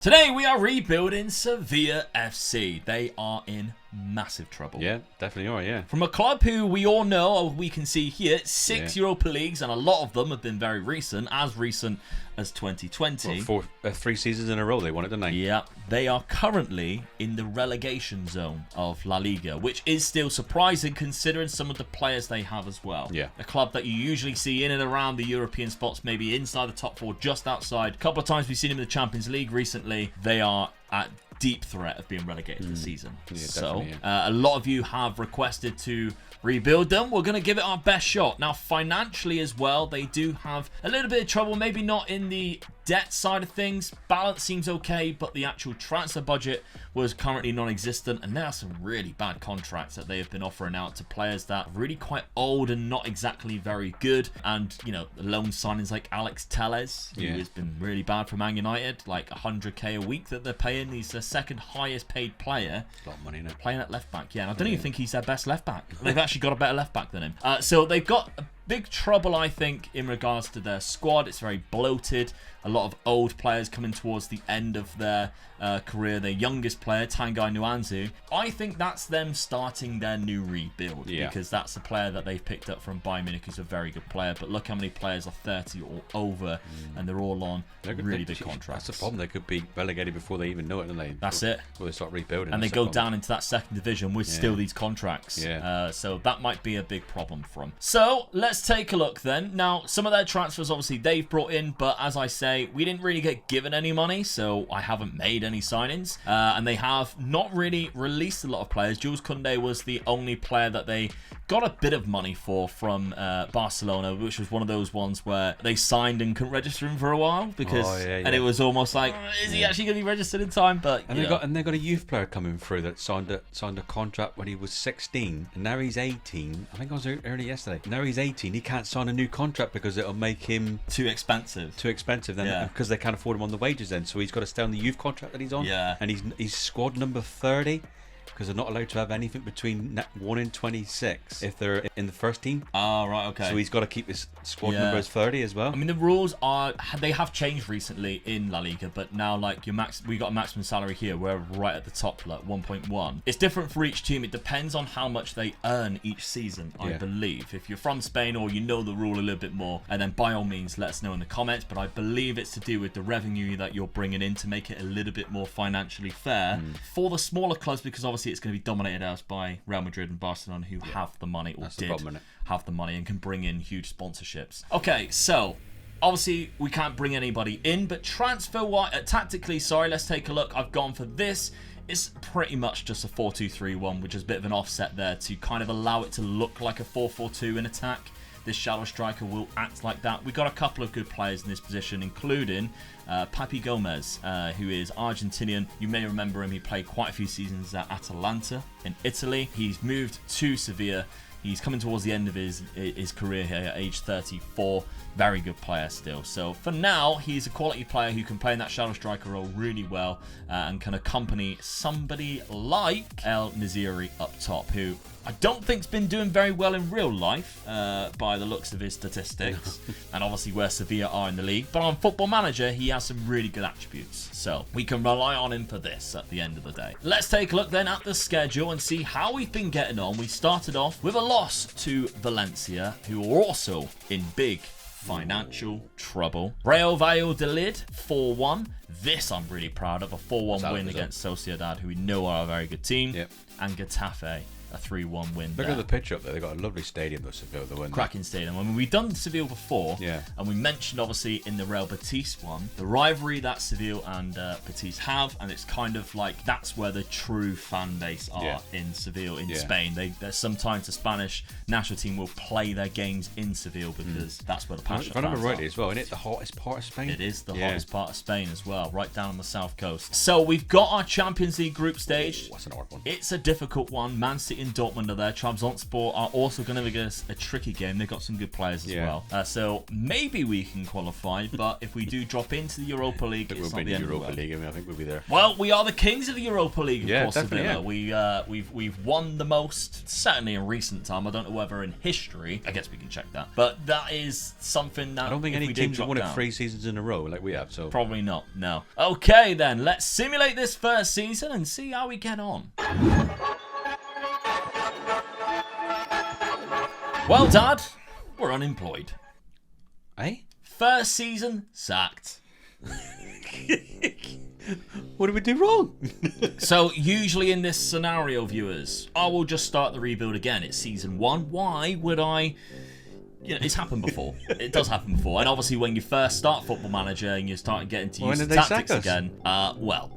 Today we are rebuilding Sevilla FC. They are in massive trouble. Yeah, definitely are, yeah. From a club who we all know, we can see here, 6 Europa Leagues, and a lot of them have been very recent as 2020. Well, 3 seasons in a row they won it, didn't they? Yeah, they are currently in the relegation zone of La Liga, which is still surprising considering some of the players they have as well. Yeah. A club that you usually see in and around the European spots, maybe inside the top 4, just outside. A couple of times we've seen them in the Champions League recently. They are at deep threat of being relegated this season. Yeah, so yeah. a lot of you have requested to rebuild them. We're going to give it our best shot. Now, financially as well, they do have a little bit of trouble. Maybe not in the debt side of things. Balance seems okay, but the actual transfer budget was currently non-existent, and there are some really bad contracts that they have been offering out to players that are really quite old and not exactly very good. And, you know, the loan signings like Alex Telles, who has been really bad for Man United, like 100k a week that they're paying. He's the second highest paid player. A lot of money, isn't it? Playing at left back, yeah. And I don't even think he's their best left back. They've actually got a better left back than him. So they've got big trouble, I think, in regards to their squad. It's very bloated. A lot of old players coming towards the end of their career. Their youngest player, Tanguy Nwanzu, I think that's them starting their new rebuild, because that's a player that they've picked up from Bayern Munich, who's a very good player. But look how many players are 30 or over, and they're all on really big contracts. That's the problem. They could be relegated before they even know it, don't they? That's it. Before they start rebuilding. And they go down into that second division with still these contracts. Yeah. So that might be a big problem for them. So let's take a look then. Now, some of their transfers, obviously, they've brought in, but as I say, we didn't really get given any money, so I haven't made any signings. And they have not really released a lot of players. Jules Koundé was the only player that they got a bit of money for from Barcelona, which was one of those ones where they signed and couldn't register him for a while, because and it was almost like, is he actually going to be registered in time? But and they got a youth player coming through that signed a contract when he was 16, and now he's 18. I think I was early yesterday. Now he's 18. He can't sign a new contract because it'll make him too expensive. Then because they can't afford him on the wages then. So he's got to stay on the youth contract that he's on. Yeah. And he's squad number 30. Because they're not allowed to have anything between 1 and 26 if they're in the first team. Oh, right, okay. So he's got to keep his squad number as 30 as well. I mean, the rules they have changed recently in La Liga, but now, like, we got a maximum salary here. We're right at the top, like 1.1. It's different for each team. It depends on how much they earn each season, I believe. If you're from Spain or you know the rule a little bit more, and then by all means, let us know in the comments. But I believe it's to do with the revenue that you're bringing in to make it a little bit more financially fair for the smaller clubs, because obviously it's going to be dominated out by Real Madrid and Barcelona, who have the money, or have the money, and can bring in huge sponsorships. Okay, so obviously we can't bring anybody in, but tactically, let's take a look. I've gone for this. It's pretty much just a 4-2-3-1, which is a bit of an offset there to kind of allow it to look like a 4-4-2 in attack. This shallow striker will act like that. We've got a couple of good players in this position, including Papi Gomez, who is Argentinian. You may remember him. He played quite a few seasons at Atalanta in Italy. He's moved to Sevilla. He's coming towards the end of his career here at age 34. Very good player still. So for now, he's a quality player who can play in that shallow striker role really well and can accompany somebody like El Naziri up top, who I don't think's been doing very well in real life by the looks of his statistics, and obviously where Sevilla are in the league. But on Football Manager, he has some really good attributes, so we can rely on him for this at the end of the day. Let's take a look then at the schedule and see how we've been getting on. We started off with a loss to Valencia, who are also in big financial trouble. Real Valladolid 4-1. This I'm really proud of. A 4-1 win against Sociedad, who we know are a very good team. And Getafe, a 3-1 win. Look at the picture up there. They've got a lovely stadium, though, Seville. Cracking stadium. I mean, we've done Seville before, and we mentioned, obviously, in the Real Betis one, the rivalry that Seville and Betis have, and it's kind of like that's where the true fan base are in Seville, in Spain. There's sometimes the Spanish national team will play their games in Seville because that's where the passion. If I remember rightly as well, isn't it the hottest part of Spain? It is the hottest part of Spain as well, right down on the south coast. So we've got our Champions League group stage. That's an hard one. It's a difficult one. Man City and Dortmund are there. Trabzonspor are also going to give us a tricky game. They've got some good players as well. So maybe we can qualify, but if we do drop into the Europa League, it's not the end of the world. League. I mean, I think we'll be there. Well, we are the kings of the Europa League, of course, definitely, Sevilla. We've won the most, certainly in recent time. I don't know whether in history. I guess we can check that. But that is something that I don't think any teams have won it 3 seasons in a row like we have. So probably not. No. Okay, then let's simulate this first season and see how we get on. Well, Dad, we're unemployed. Eh? First season, sacked. What did we do wrong? So, usually in this scenario, viewers, I will just start the rebuild again. It's season 1. Why would I... You know, it's happened before. It does happen before. And obviously, when you first start Football Manager and you start getting to use the tactics again, well,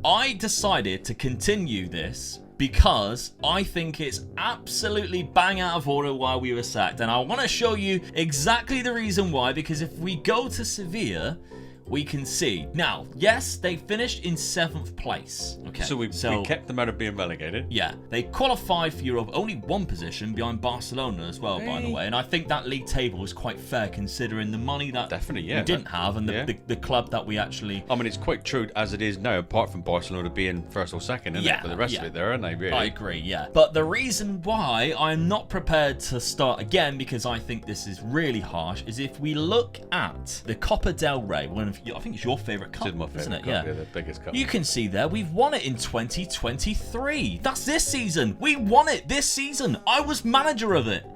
I decided to continue this because I think it's absolutely bang out of order why we were sacked. And I want to show you exactly the reason why, because if we go to Sevilla, we can see. Now, yes, they finished in 7th place. Okay. So we kept them out of being relegated. Yeah. They qualified for Europe, only 1 position behind Barcelona as well, by the way. And I think that league table is quite fair considering the money that we didn't have and the club that we actually... I mean, it's quite true as it is now, apart from Barcelona being 1st or 2nd, isn't it? But the rest of it there, aren't they, really? I agree, yeah. But the reason why I'm not prepared to start again, because I think this is really harsh, is if we look at the Copa del Rey, I think it's your favourite cup, isn't it? Yeah, the biggest cup. You can see there, we've won it in 2023. That's this season. We won it this season. I was manager of it.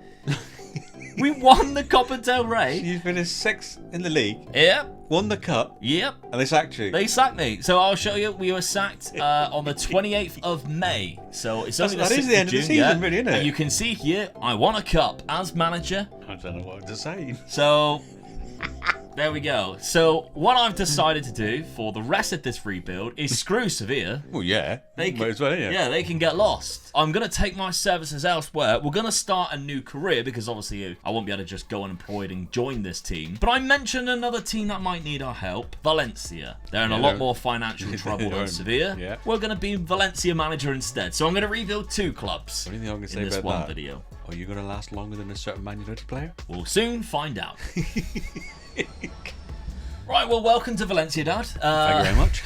We won the Copa del Rey. So you finished 6th in the league. Yep. Won the cup. Yep. And they sacked you. They sacked me. So I'll show you. We were sacked on the 28th of May. So it's only that is the end of the season, really, isn't it? And you can see here, I won a cup as manager. I don't know what to say. So... there we go. So what I've decided to do for the rest of this rebuild is screw Sevilla. Well, yeah. They can, might as well, yeah, they can get lost. I'm going to take my services elsewhere. We're going to start a new career because obviously I won't be able to just go unemployed and join this team. But I mentioned another team that might need our help. Valencia. They're in a lot more financial trouble than Sevilla. Yeah. We're going to be Valencia manager instead. So I'm going to rebuild 2 clubs. What do you think I'm going to say in this about one that? Video. Are you going to last longer than a certain Man United player? We'll soon find out. Right, well, welcome to Valencia, Dad. Thank you very much.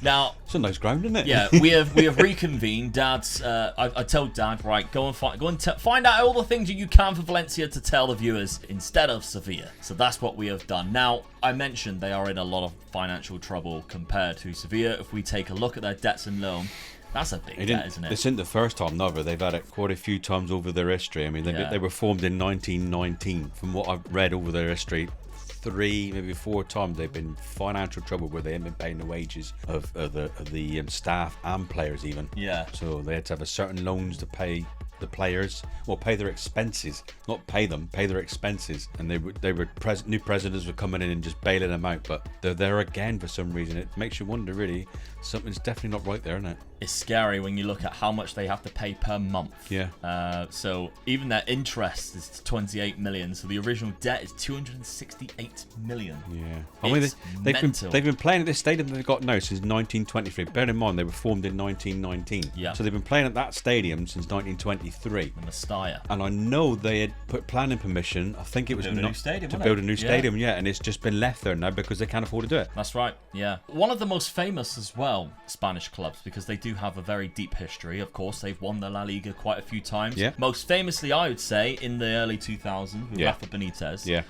Now, it's a nice ground, isn't it? Yeah, we have reconvened. Dad's. I told Dad, right, go and find out all the things that you can for Valencia to tell the viewers instead of Sevilla. So that's what we have done. Now, I mentioned they are in a lot of financial trouble compared to Sevilla. If we take a look at their debts and loan. That's a big debt, isn't it? This isn't the first time, never. They've had it quite a few times over their history. I mean, they were formed in 1919. From what I've read over their history, 3, maybe 4 times they've been in financial trouble where they haven't been paying the wages of the staff and players even. Yeah. So they had to have a certain loans to pay the players, well, pay their expenses, not pay them, pay their expenses. And new presidents were coming in and just bailing them out. But they're there again for some reason. It makes you wonder, really, something's definitely not right there, isn't it? It's scary when you look at how much they have to pay per month. Yeah. So even their interest is 28 million. So the original debt is 268 million. Yeah. I mean, they've been playing at this stadium that they've got now since 1923. Bear in mind, they were formed in 1919. Yeah. So they've been playing at that stadium since 1923. The Mestalla. And I know they had put planning permission. I think it was to build a new stadium. Yeah. And it's just been left there now because they can't afford to do it. That's right. Yeah. One of the most famous as well Spanish clubs, because they do have a very deep history. Of course, they've won the La Liga quite a few times. Yeah. Most famously, I would say, in the early 2000s with Rafa Benitez. Yeah.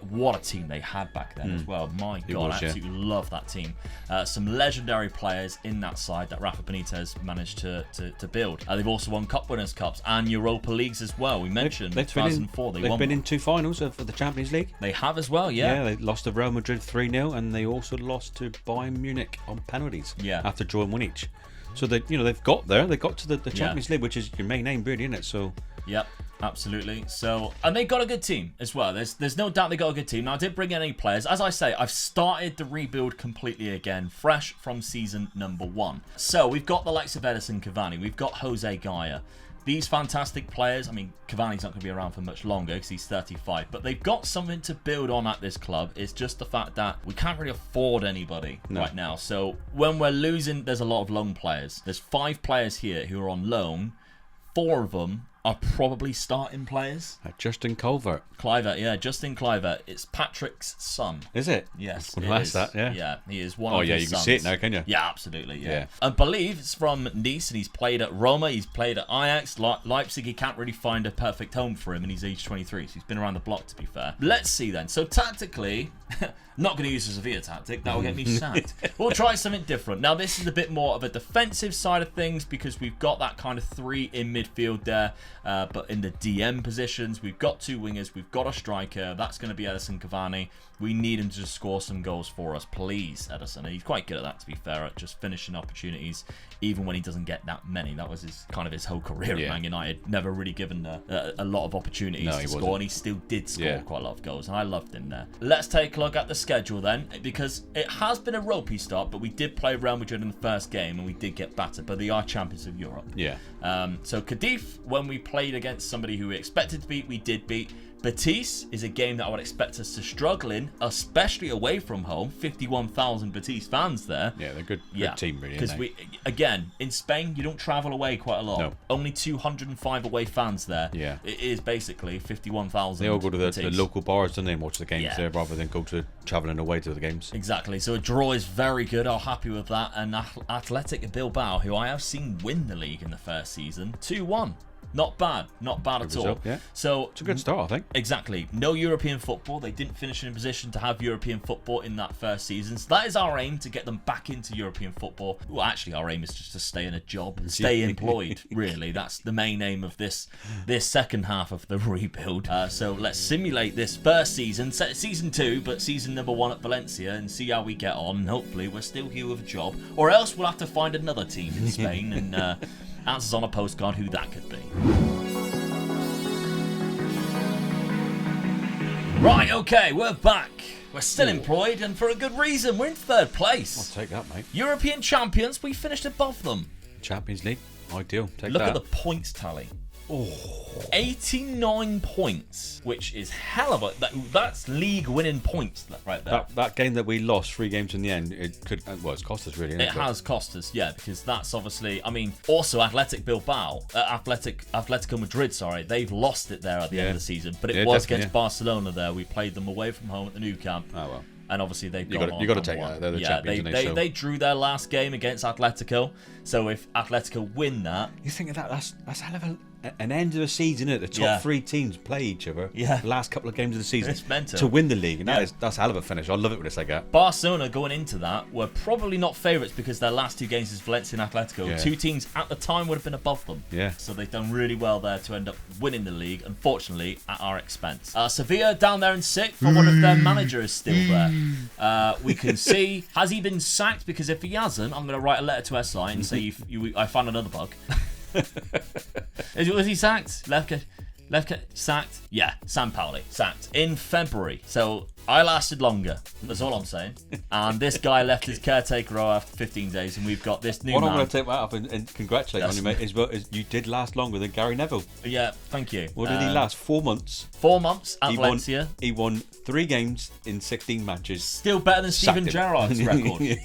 What a team they had back then as well. My God, I absolutely love that team. Some legendary players in that side that Rafa Benitez managed to build. They've also won Cup Winners' Cups and Europa Leagues as well. We mentioned 2004. They've been in 2 finals of the Champions League. They have as well, yeah. Yeah, they lost to Real Madrid 3-0 and they also lost to Bayern Munich on penalties after drawing 1 each. So they've got there. They got to the Champions League, which is your main aim, really, isn't it? So yep, absolutely. So and they got a good team as well. There's no doubt they got a good team. Now I didn't bring in any players. As I say, I've started the rebuild completely again, fresh from season number 1. So we've got the likes of Edison Cavani. We've got Jose Gaya. These fantastic players, I mean, Cavani's not going to be around for much longer because he's 35, but they've got something to build on at this club. It's just the fact that we can't really afford anybody right now. So when we're losing, there's a lot of loan players. There's 5 players here who are on loan 4 of them are probably starting players. Justin Culvert. Kluivert, yeah, Justin Kluivert. It's Patrick's son. Is it? Yes, Well, that's that, yeah. Yeah, he is one of his Oh, yeah, you can sons. see it now, can you? Yeah, absolutely, yeah. Yeah. I believe it's from Nice, and he's played at Roma, he's played at Ajax, Leipzig. He can't really find a perfect home for him, and he's age 23, so he's been around the block, to be fair. Let's see, then. So, tactically, not going to use the Sevilla tactic. That will get me sacked. We'll try something different. Now, this is a bit more of a defensive side of things, because we've got that kind of 3 in midfield there, but in the DM positions, we've got 2 wingers, we've got a striker. That's going to be Edison Cavani. We need him to just score some goals for us, please, Edison. And he's quite good at that, to be fair, at just finishing opportunities, even when he doesn't get that many. That was his whole career at Man United. Never really given a lot of opportunities to score, and he still did score quite a lot of goals, and I loved him there. Let's take a look at the schedule then, because it has been a ropey start, but we did play Real Madrid in the first game, and we did get battered, but they are champions of Europe. Yeah. So Cadiz, when we played against somebody who we expected to beat, we did beat. Betis is a game that I would expect us to struggle in, especially away from home. 51,000 Betis fans there. Yeah, they're a good team, really. Because again, in Spain, you don't travel away quite a lot. No. Only 205 away fans there. Yeah. It is basically 51,000. They all go to the local bars, don't they, and watch the games there rather than go to travelling away to the games. Exactly. So a draw is very good. I'm happy with that. And Athletic Bilbao, who I have seen win the league in the first season, 2-1. Not bad at all. Yeah. So it's a good start, I think. Exactly. No European football. They didn't finish in a position to have European football in that first season. So that is our aim, to get them back into European football. Well, actually, our aim is just to stay in a job, stay employed. Really, that's the main aim of this second half of the rebuild. So let's simulate this first season, season 2, but season number 1 at Valencia, and see how we get on. Hopefully, we're still here with a job, or else we'll have to find another team in Spain and. Answers on a postcard who that could be. Right, okay, we're back. We're still employed, and for a good reason. We're in 3rd place. I'll take that, mate. European champions, we finished above them. Champions League, ideal. Look at the points tally. 89 points, which is hell of a... That's league winning points right there. That game that we lost, 3 games in the end, it's cost us, really. It has cost us, yeah, because that's obviously... I mean, also Athletic Bilbao, Atletico Madrid, sorry, they've lost it there at the end of the season, but it was against Barcelona there. We played them away from home at the Nou Camp. Oh, well. And obviously they've you got to take that. They're the champions. They drew their last game against Atletico. So if Atletico win that, you think of that's hell of an end of the season, isn't it? The top 3 teams play each other. Yeah. The last couple of games of the season. It's mental. To win the league, and that's hell of a finish. I love it when it's like that. Barcelona going into that were probably not favourites because their last 2 games is Valencia and Atletico. Yeah. 2 teams at the time would have been above them. Yeah. So they've done really well there to end up winning the league, unfortunately, at our expense. Sevilla down there in 6th. I wonder if their manager is still there. We can see, has he been sacked? Because if he hasn't, I'm going to write a letter to SI and say I found another bug. Was he sacked? Lefke sacked? Yeah, Sampaoli sacked in February. So I lasted longer. That's all I'm saying. And this guy left his caretaker role after 15 days, and we've got this new man. What I'm going to take that up and congratulate on you, mate, is you did last longer than Gary Neville. Yeah, thank you. What did he last? 4 months. 4 months at Valencia. He won 3 games in 16 matches. Still better than Steven Gerrard's record.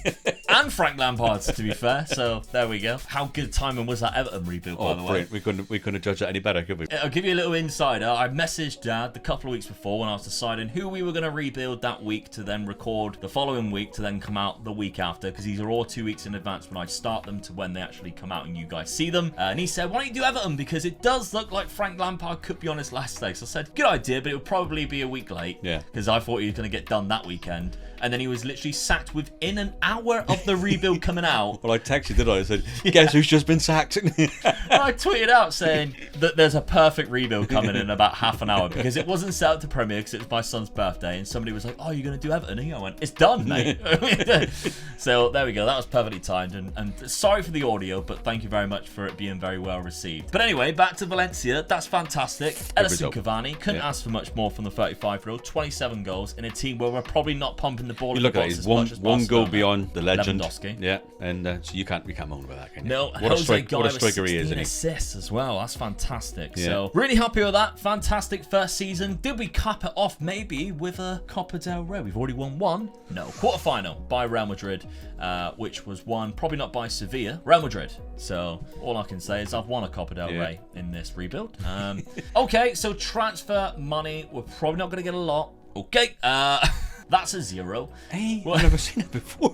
And Frank Lampard's, to be fair. So there we go. How good timing was that Everton rebuild, by the way? Brilliant. We couldn't have judged that any better, could we? I'll give you a little insider. I messaged Dad a couple of weeks before when I was deciding who we were going to rebuild that week to then record the following week to then come out the week after, because these are all 2 weeks in advance when I start them to when they actually come out and you guys see them. And he said, why don't you do Everton? Because it does look like Frank Lampard could be on his last leg. So I said, good idea, but it would probably be a week late. Yeah. Because I thought he was going to get done that weekend. And then he was literally sacked within an hour of the rebuild coming out. Well, I texted, did I? I said, guess who's just been sacked? I tweeted out saying that there's a perfect rebuild coming in about half an hour, because it wasn't set up to premiere because it was my son's birthday, and somebody was like, oh, you're going to do Everton? And I went, it's done, mate. So there we go. That was perfectly timed. And sorry for the audio, but thank you very much for it being very well received. But anyway, back to Valencia. That's fantastic. Edison Cavani, couldn't ask for much more from the 35-year-old. 27 goals in a team where we're probably not pumping the ball. You look at it, one goal beyond the legend. Lewandowski. Yeah, and so we can't moan about that, can you? No, what a striker he is, isn't he? Assists as well. That's fantastic. fantastic. So really happy with that. Fantastic first season. Did we cap it off maybe with a Copa del Rey? We've already won one. No, quarterfinal by Real Madrid, which was won probably not by Sevilla, Real Madrid. So all I can say is I've won a Copa del Rey in this rebuild. Okay, so transfer money, we're probably not going to get a lot. Okay, that's a 0. Hey, I've never seen it before.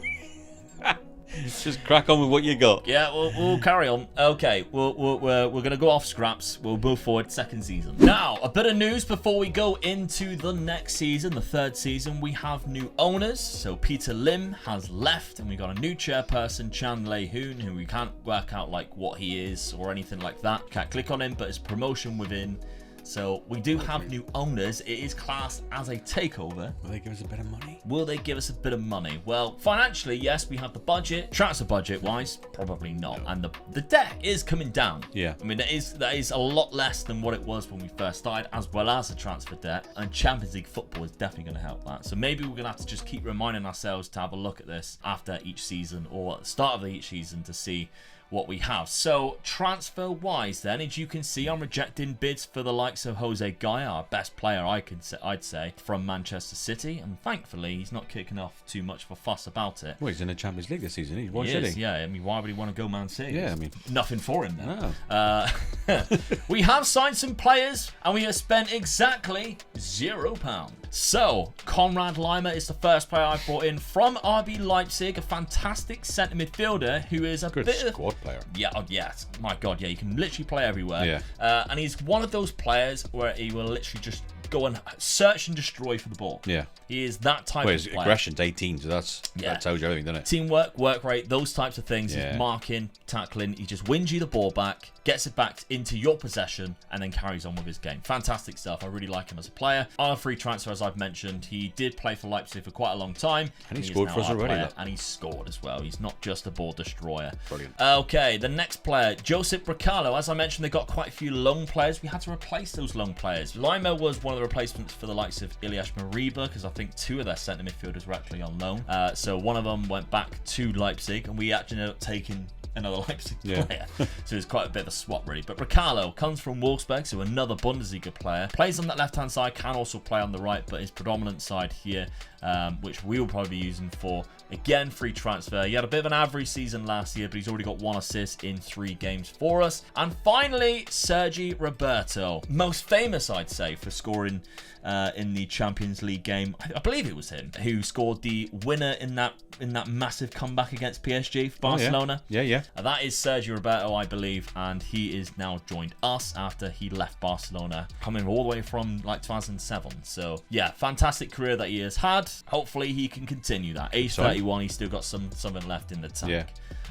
Just crack on with what you got. Yeah, we'll carry on. Okay, we're going to go off scraps. We'll move forward second season. Now, a bit of news before we go into the next season, the third season. We have new owners. So Peter Lim has left, and we got a new chairperson, Chan Lei-hoon, who we can't work out like what he is or anything like that. Can't click on him, but it's promotion within. So we do have new owners. It is classed as a takeover. Will they give us a bit of money? Will they give us a bit of money? Well, financially, yes, we have the budget. Transfer budget-wise, probably not. No. And the debt is coming down. Yeah. I mean, that is a lot less than what it was when we first started, as well as the transfer debt. And Champions League football is definitely going to help that. So maybe we're going to have to just keep reminding ourselves to have a look at this after each season or at the start of each season to see what we have. So transfer wise then, as you can see, I'm rejecting bids for the likes of Jose Gaya, our best player I'd say from Manchester City, and thankfully he's not kicking off too much of a fuss about it. Well, he's in the Champions League this season. Why should he? Yeah, I mean, why would he want to go Man City? Yeah, I mean, nothing for him then. No. We have signed some players and we have spent exactly £0. So, Konrad Lima is the first player I brought in from RB Leipzig, a fantastic centre midfielder who is a good bit squad player. Yeah, my God, yeah, he can literally play everywhere. Yeah. And he's one of those players where he will literally just go and search and destroy for the ball. Yeah. He is that type of his player. Aggression's 18, so that tells you everything, doesn't it? Teamwork, work rate, those types of things. He's marking, tackling. He just wins you the ball back, gets it back into your possession, and then carries on with his game. Fantastic stuff. I really like him as a player. On a free transfer, as I've mentioned, he did play for Leipzig for quite a long time. And he scored for us already. And he scored as well. He's not just a ball destroyer. Brilliant. Okay, the next player, Josip Bracalo. As I mentioned, they got quite a few loan players. We had to replace those loan players. Lima was one of the replacements for the likes of Ilyas Mariba, because I think 2 of their centre midfielders were actually on loan. So one of them went back to Leipzig, and we actually ended up taking another Leipzig player. So it's quite a bit of a swap, really. But Bracalo comes from Wolfsburg, so another Bundesliga player. Plays on that left-hand side, can also play on the right, but his predominant side here, which we will probably be using for, again, free transfer. He had a bit of an average season last year, but he's already got 1 assist in 3 games for us. And finally, Sergi Roberto. Most famous, I'd say, for scoring in the Champions League game. I believe it was him who scored the winner in that massive comeback against PSG for Barcelona. Yeah. That is Sergio Roberto, I believe, and he is now joined us after he left Barcelona, coming all the way from like 2007. So yeah, fantastic career that he has had. Hopefully he can continue that. Age 31, he's still got something left in the tank. Yeah.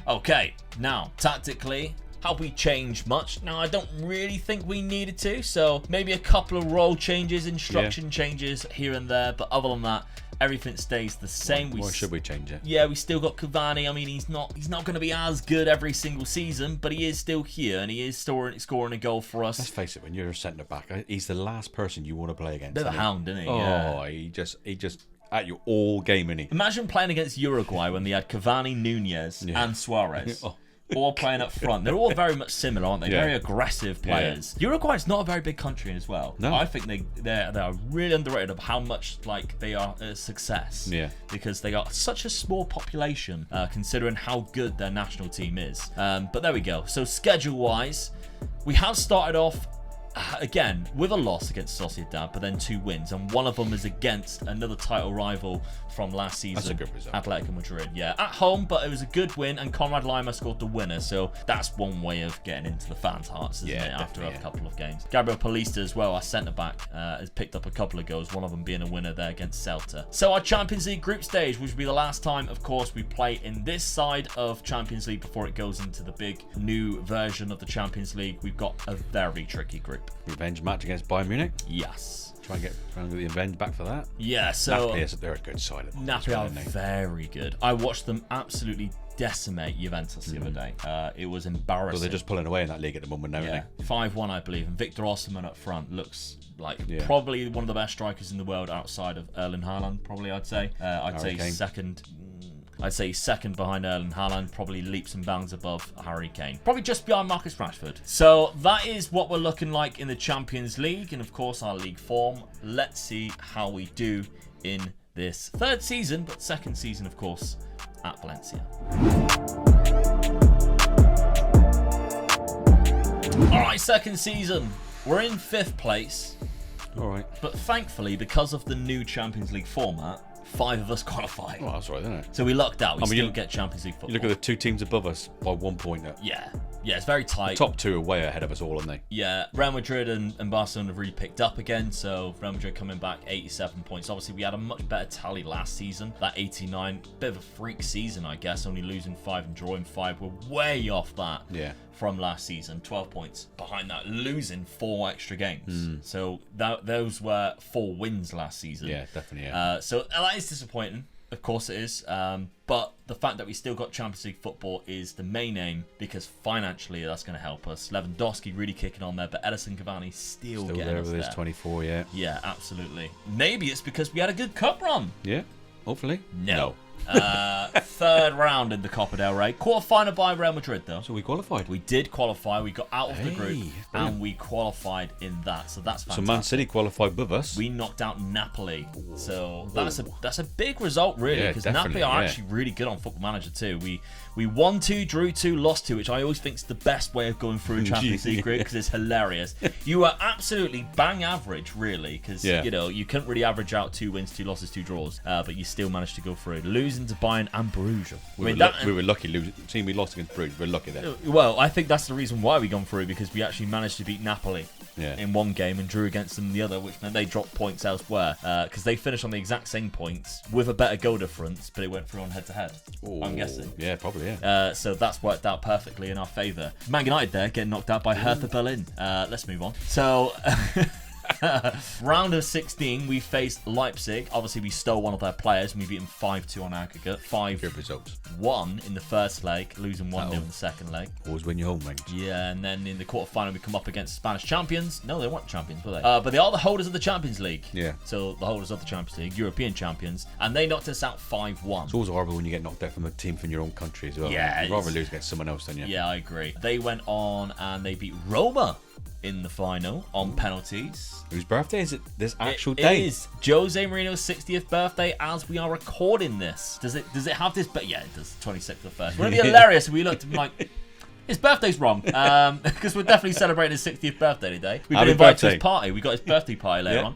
Okay, now tactically, have we changed much? No, I don't really think we needed to. So maybe a couple of role changes, instruction changes here and there. But other than that, everything stays the same. Why should we change it? Yeah, we still got Cavani. I mean, he's not going to be as good every single season, but he is still here and he is scoring a goal for us. Let's face it, when you're a centre back, he's the last person you want to play against. Bit of a hound, isn't he? Oh, yeah. he just at you all game, isn't he? Imagine playing against Uruguay when they had Cavani, Nunez, and Suarez. All playing up front. They're all very much similar, aren't they? Yeah. Very aggressive players. Yeah. Uruguay's not a very big country as well. No. I think they are really underrated of how much like they are a success. Yeah. Because they got such a small population, considering how good their national team is. But there we go. So schedule-wise, we have started off again with a loss against Sociedad, but then 2 wins, and one of them is against another title rival from last season. That's a good result. Atletico Madrid, yeah, at home, but it was a good win, and Konrad Lima scored the winner, so that's one way of getting into the fans' hearts, isn't it? After a couple of games. Gabriel Paulista as well, our centre back, has picked up a couple of goals, one of them being a winner there against Celta. So our Champions League group stage, which will be the last time, of course, we play in this side of Champions League before it goes into the big new version of the Champions League. We've got a very tricky group. Revenge match against Bayern Munich. Yes. Try and get the revenge back for that. Yeah, so Napoli, they're a good side. Napoli are very good. I watched them absolutely decimate Juventus the other day. It was embarrassing. Well, they're just pulling away in that league at the moment, aren't they? 5-1, I believe. And Victor Osimhen up front looks like probably one of the best strikers in the world outside of Erling Haaland, probably, I'd say. I'd say second. I'd say second behind Erling Haaland, probably leaps and bounds above Harry Kane. Probably just behind Marcus Rashford. So that is what we're looking like in the Champions League and, of course, our league form. Let's see how we do in this third season, but second season, of course, at Valencia. Alright, second season. We're in 5th place. Alright. But thankfully, because of the new Champions League format, 5 of us qualified. Well, that's right, isn't it? So we lucked out. We still get Champions League football. You look at the 2 teams above us by 1 point. Yeah. Yeah, it's very tight. The top 2 are way ahead of us all, aren't they? Yeah, Real Madrid and Barcelona have really picked up again. So Real Madrid coming back 87 points. Obviously, we had a much better tally last season. That 89, bit of a freak season, I guess. Only losing 5 and drawing 5. We're way off that. Yeah. From last season, 12 points behind that, losing 4 extra games. So those were 4 wins last season. Yeah, definitely. Yeah. So that is disappointing. Of course it is. But the fact that we still got Champions League football is the main aim, because financially that's going to help us. Lewandowski really kicking on there, but Edinson Cavani still getting there us with there. his 24, yeah. Yeah, absolutely. Maybe it's because we had a good cup run. Yeah, hopefully. No. Third round in the Copa del Rey. Quarter-final by Real Madrid, though. So we qualified. We did qualify. We got out of the group, and we qualified in that. So that's fantastic. So Man City qualified with us. We knocked out Napoli. So that's a big result, really, because Napoli are actually really good on Football Manager too. We won 2, drew 2, lost 2, which I always think is the best way of going through a Champions League group, because it's hilarious. You were absolutely bang average, really, because you know, you couldn't really average out 2 wins, 2 losses, 2 draws, but you still managed to go through, losing to Bayern and Bruges. We were lucky losing. Seeing we lost against Bruges, we're lucky there. Well, I think that's the reason why we gone through, because we actually managed to beat Napoli in one game and drew against them in the other, which meant they dropped points elsewhere, because they finished on the exact same points with a better goal difference, but it went through on head-to-head, I'm guessing. Yeah, probably, yeah. So that's worked out perfectly in our favour. Man United there getting knocked out by Hertha Berlin. Let's move on. So... round of 16, we faced Leipzig. Obviously, we stole one of their players and we beat them 5-2 on aggregate. 5-1 in the first leg, losing 1-0 in the second leg. Always win your home range. Yeah, and then in the quarterfinal, we come up against Spanish champions. No, they weren't champions, were they? But they are the holders of the Champions League. Yeah. So the holders of the Champions League, European champions, and they knocked us out 5-1. It's always horrible when you get knocked out from a team from your own country as well. Yeah. You'd rather lose against someone else than you. Yeah, I agree. They went on and they beat Roma in the final on penalties. Whose birthday is it? This actual day? It is Jose Mourinho's 60th birthday as we are recording this. Does it have this? But yeah, it does. 26th of the 1st. Wouldn't it be hilarious if we looked like his birthday's wrong? Because we're definitely celebrating his 60th birthday today. We've been invited to his party. We got his birthday party later on.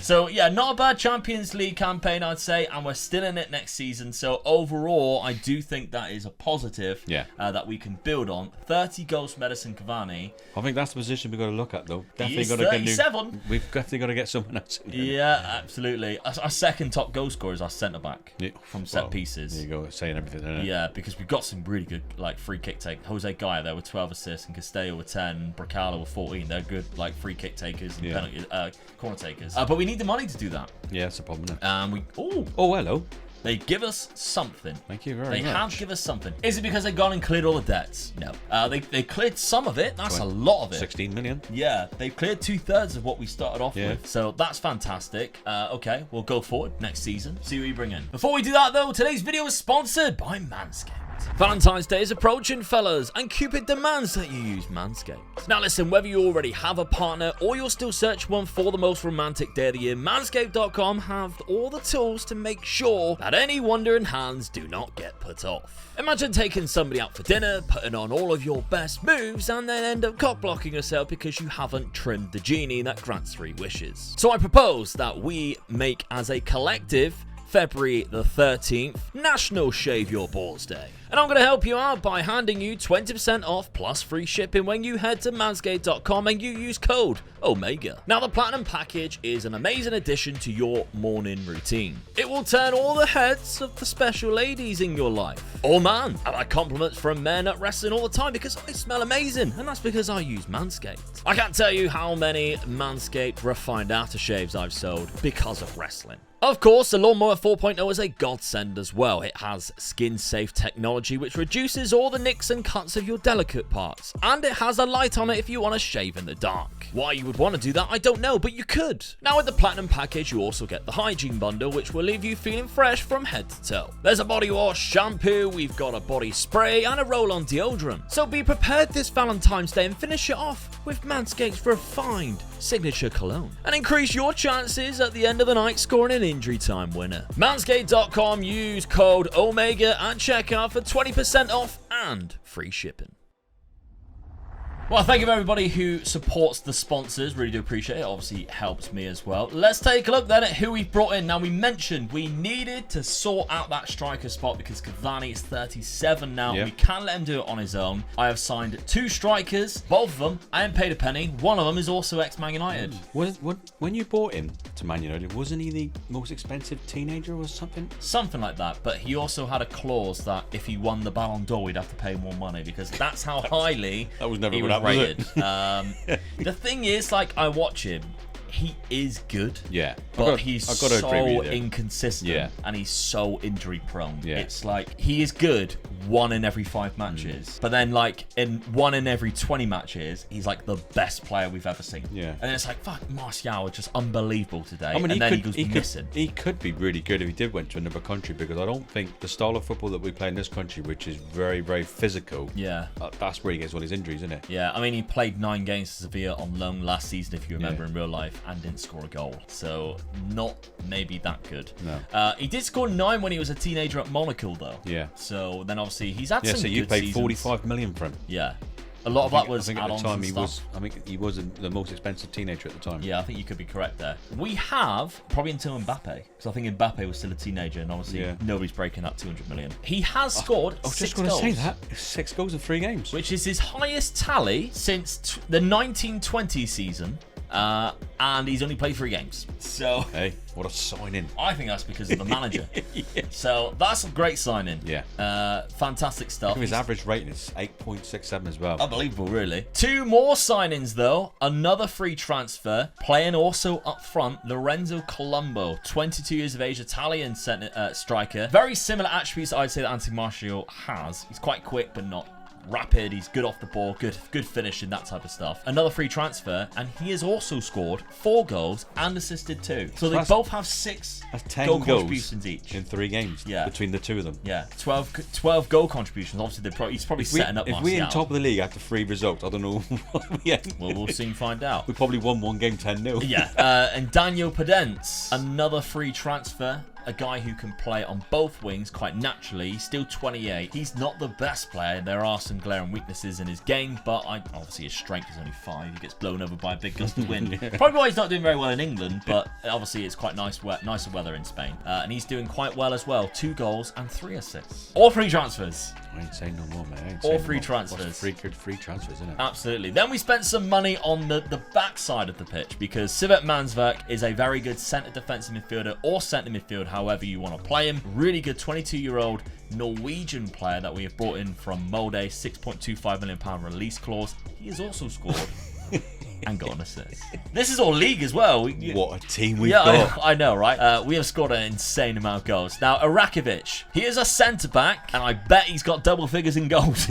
So yeah, not a bad Champions League campaign, I'd say, and we're still in it next season. So overall, I do think that is a positive that we can build on. 30 goals from Edinson Cavani. I think that's the position we've got to look at, though. Definitely got to get we've definitely got to get someone else in there. Yeah, absolutely. Our second top goal scorer is our centre back from set pieces. There you go, saying everything, isn't it? Yeah, because we've got some really good free kick take. Jose Gaya there with 12 assists, and Castello with 10, Bracala with 14. They're good free kick takers and penalty, corner takers. But we need the money to do that. Yeah, that's a problem. Hello. They give us something. Thank you very much. They have give us something. Is it because they've gone and cleared all the debts? No. They cleared some of it. That's a lot of it. 16 million. Yeah, they've cleared 2/3 of what we started off with. So that's fantastic. Okay, we'll go forward next season. See what you bring in. Before we do that, though, today's video is sponsored by Manscaped. Valentine's Day is approaching, fellas, and Cupid demands that you use Manscaped. Now listen, whether you already have a partner or you're still searching one for the most romantic day of the year, Manscaped.com have all the tools to make sure that any wandering hands do not get put off. Imagine taking somebody out for dinner, putting on all of your best moves, and then end up cock-blocking yourself because you haven't trimmed the genie that grants 3 wishes. So I propose that we make, as a collective, February the 13th, National Shave Your Balls Day. And I'm going to help you out by handing you 20% off plus free shipping when you head to manscaped.com and you use code OMEGA. Now, the Platinum Package is an amazing addition to your morning routine. It will turn all the heads of the special ladies in your life. Oh man, I like compliments from men at wrestling all the time because I smell amazing, and that's because I use Manscaped. I can't tell you how many Manscaped refined aftershaves I've sold because of wrestling. Of course, the Lawnmower 4.0 is a godsend as well. It has skin-safe technology which reduces all the nicks and cuts of your delicate parts, and it has a light on it if you want to shave in the dark. Why you would want to do that, I don't know, but you could. Now with the Platinum package, you also get the Hygiene Bundle, which will leave you feeling fresh from head to toe. There's a body wash, shampoo, we've got a body spray, and a roll-on deodorant. So be prepared this Valentine's Day and finish it off with Manscaped's refined signature cologne, and increase your chances at the end of the night scoring an injury time winner. Manscaped.com, use code OMEGA at checkout for 20% off and free shipping. Well, thank you everybody who supports the sponsors. Really do appreciate it. Obviously, it helps me as well. Let's take a look then at who we've brought in. Now, we mentioned we needed to sort out that striker spot because Cavani is 37 now. We can't let him do it on his own. I have signed 2 strikers. Both of them, I haven't paid a penny. One of them is also ex-Man United. When you bought him to Man United, wasn't he the most expensive teenager or something? Something like that. But he also had a clause that if he won the Ballon d'Or, we'd have to pay more money because that's how highly that was never he was rated. The thing is, like, I watch him. He is good, but he's so inconsistent and he's so injury prone. It's like he is good 1 in every 5 matches, but then like in 1 in every 20 matches, he's like the best player we've ever seen. And it's like, fuck, Martial was just unbelievable today. I mean, and then he goes missing. He could be really good if he did went to another country, because I don't think the style of football that we play in this country, which is very, very physical, that's where he gets all his injuries, isn't it? I mean, he played 9 games for Sevilla on loan last season, if you remember, in real life, and didn't score a goal, so not maybe that good. He did score 9 when he was a teenager at Monaco though. So then obviously he's had some so you good paid seasons. 45 million for him. A lot of that was I think at the add-ons time and he stuff. I think he was the most expensive teenager at the time. I think you could be correct there. We have probably until Mbappe, because I think Mbappe was still a teenager, and obviously nobody's breaking that 200 million. He has scored 6 goals. I was just going to say that 6 goals in 3 games, which is his highest tally since the 1920 season. And he's only played 3 games. So hey, what a signing! I think that's because of the manager. So that's a great signing. Fantastic stuff. His average rating is 8.67 as well. Unbelievable, really. 2 more signings though. Another free transfer. Playing also up front, Lorenzo Colombo, 22 years of age, Italian striker. Very similar attributes I'd say that Anthony Martial has. He's quite quick, but not rapid. He's good off the ball, good finishing, that type of stuff. Another free transfer, and he has also scored 4 goals and assisted 2. So they both have 6 goal contributions each in 3 games. Between the 2 of them. 12 goal contributions. Obviously, he's probably setting up. If we're in top of the league after 3 results, I don't know. Well, we'll soon find out. We probably won 1 game 10-0. And Daniel Podence, another free transfer. A guy who can play on both wings quite naturally. He's still 28. He's not the best player. There are some glaring weaknesses in his game, but obviously his strength is only 5. He gets blown over by a big gust of wind. Probably why he's not doing very well in England, but obviously it's quite nicer weather in Spain. And he's doing quite well as well. 2 goals and 3 assists. All free transfers. I ain't saying no more, man. All free transfers. Free transfers, isn't it? Absolutely. Then we spent some money on the back side of the pitch, because Sivert Mansverk is a very good centre defensive midfielder or centre midfield, however you want to play him. Really good 22-year-old Norwegian player that we have brought in from Molde, £6.25 million release clause. He has also scored and got an assist. This is all league as well. What a team we've got. I know, right? We have scored an insane amount of goals. Now, Arakovic, he is a centre-back, and I bet he's got double figures in goals.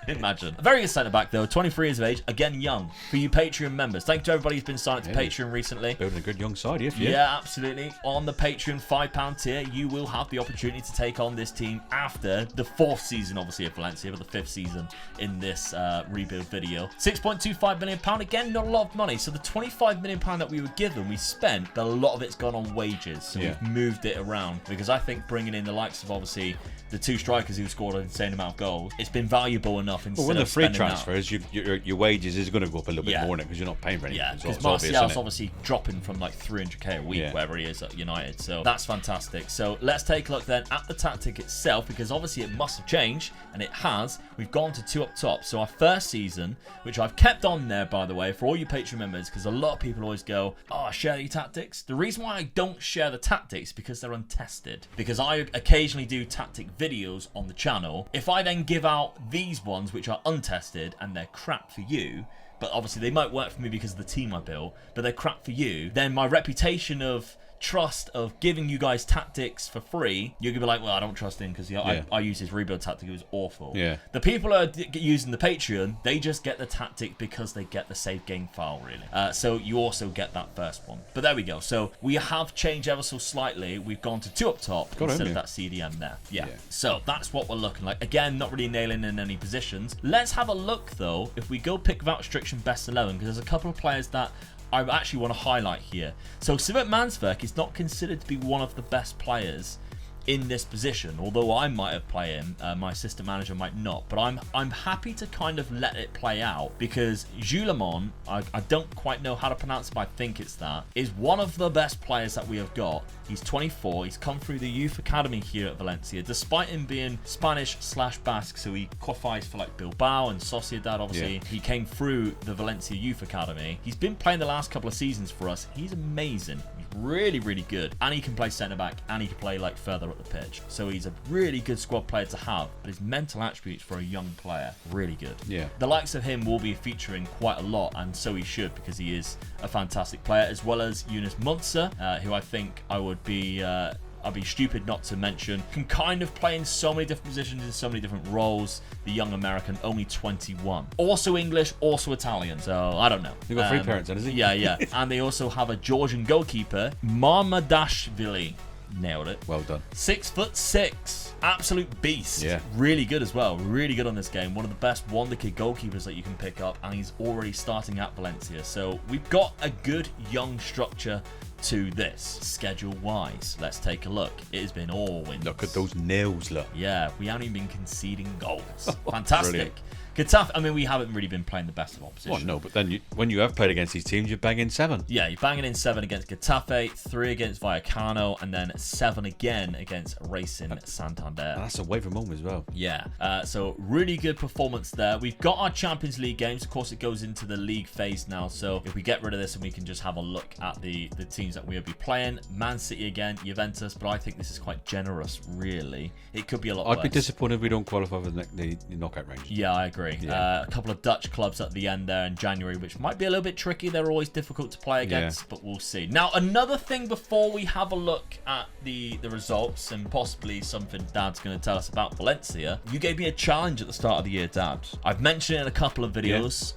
Imagine. A very good centre-back, though, 23 years of age, again, young. For you Patreon members, thank you to everybody who's been signed up to Patreon recently. Building a good young side, if you. Yeah, absolutely. On the Patreon £5 tier, you will have the opportunity to take on this team after the 4th season, obviously, of Valencia, but the 5th season in this rebuild video. £6.25 million, again, not a lot of money. So the £25 million that we were given, we spent, but a lot of it's gone on wages. So we've moved it around, because I think bringing in the likes of, obviously, the 2 strikers who scored an insane amount of goals, it's been valuable enough. Well, when the free transfers, your wages is going to go up a little bit more now, because you're not paying for anything. Because Martial's obviously dropping from like 300k a week, wherever he is at United. So that's fantastic. So let's take a look then at the tactic itself, because obviously it must have changed, and it has. We've gone to 2 up top. So our first season, which I've kept on there, by the way, for all you Patreon members, because a lot of people always go, oh, share your tactics. The reason why I don't share the tactics, because they're untested. Because I occasionally do tactic videos on the channel. If I then give out these ones, which are untested, and they're crap for you, but obviously they might work for me because of the team I built, but they're crap for you, then my reputation of trust of giving you guys tactics for free, you're going to be like, well, I don't trust him because I use his rebuild tactic. It was awful. Yeah. The people who are using the Patreon, they just get the tactic because they get the save game file, really. So you also get that first one. But there we go. So we have changed ever so slightly. We've gone to 2 up top instead of that CDM there. Yeah. So that's what we're looking like. Again, not really nailing in any positions. Let's have a look, though, if we go pick without restriction best 11, because there's a couple of players that I actually want to highlight here. So Sivert Mansverk is not considered to be one of the best players in this position, although I might have played him, my assistant manager might not, but I'm happy to kind of let it play out, because Julemon, I don't quite know how to pronounce it, but I think it's that, is one of the best players that we have got. He's 24, he's come through the youth academy here at Valencia, despite him being Spanish/Basque, so he qualifies for like Bilbao and Sociedad, obviously. He came through the Valencia youth academy. He's been playing the last couple of seasons for us. He's amazing. He's really, really good, and he can play centre back, and he can play like further up the pitch. So he's a really good squad player to have, but his mental attributes for a young player, really good. Yeah. The likes of him will be featuring quite a lot, and so he should, because he is a fantastic player, as well as Yunus Munzer, who I think I'd be stupid not to mention. Can kind of play in so many different positions, in so many different roles. The young American, only 21. Also English, also Italian. So, I don't know. You've got 3 parents then, is he? Yeah. And they also have a Georgian goalkeeper, Marmadashvili. Nailed it. Well done. 6'6". Absolute beast. Yeah. Really good as well. Really good on this game. One of the best wonder kid goalkeepers that you can pick up, and he's already starting at Valencia. So we've got a good young structure to this. Schedule-wise, let's take a look. It has been all wins. Look at those nails, look. Yeah, we haven't even been conceding goals. Fantastic. Brilliant. Getafe, I mean, we haven't really been playing the best of opposition. Well, no, but then when you have played against these teams, you're banging 7. Yeah, you're banging in 7 against Getafe, 3 against Vallecano, and then 7 again against Racing Santander. That's away from home as well. Yeah, so really good performance there. We've got our Champions League games. Of course, it goes into the league phase now, so if we get rid of this and we can just have a look at the teams that we'll be playing. Man City again, Juventus, but I think this is quite generous, really. It could be a lot worse. I'd be disappointed if we don't qualify for the knockout range. Yeah, I agree. Yeah. A couple of Dutch clubs at the end there in January, which might be a little bit tricky. They're always difficult to play against, but we'll see. Now, another thing before we have a look at the results and possibly something Dad's going to tell us about Valencia. You gave me a challenge at the start of the year, Dad. I've mentioned it in a couple of videos.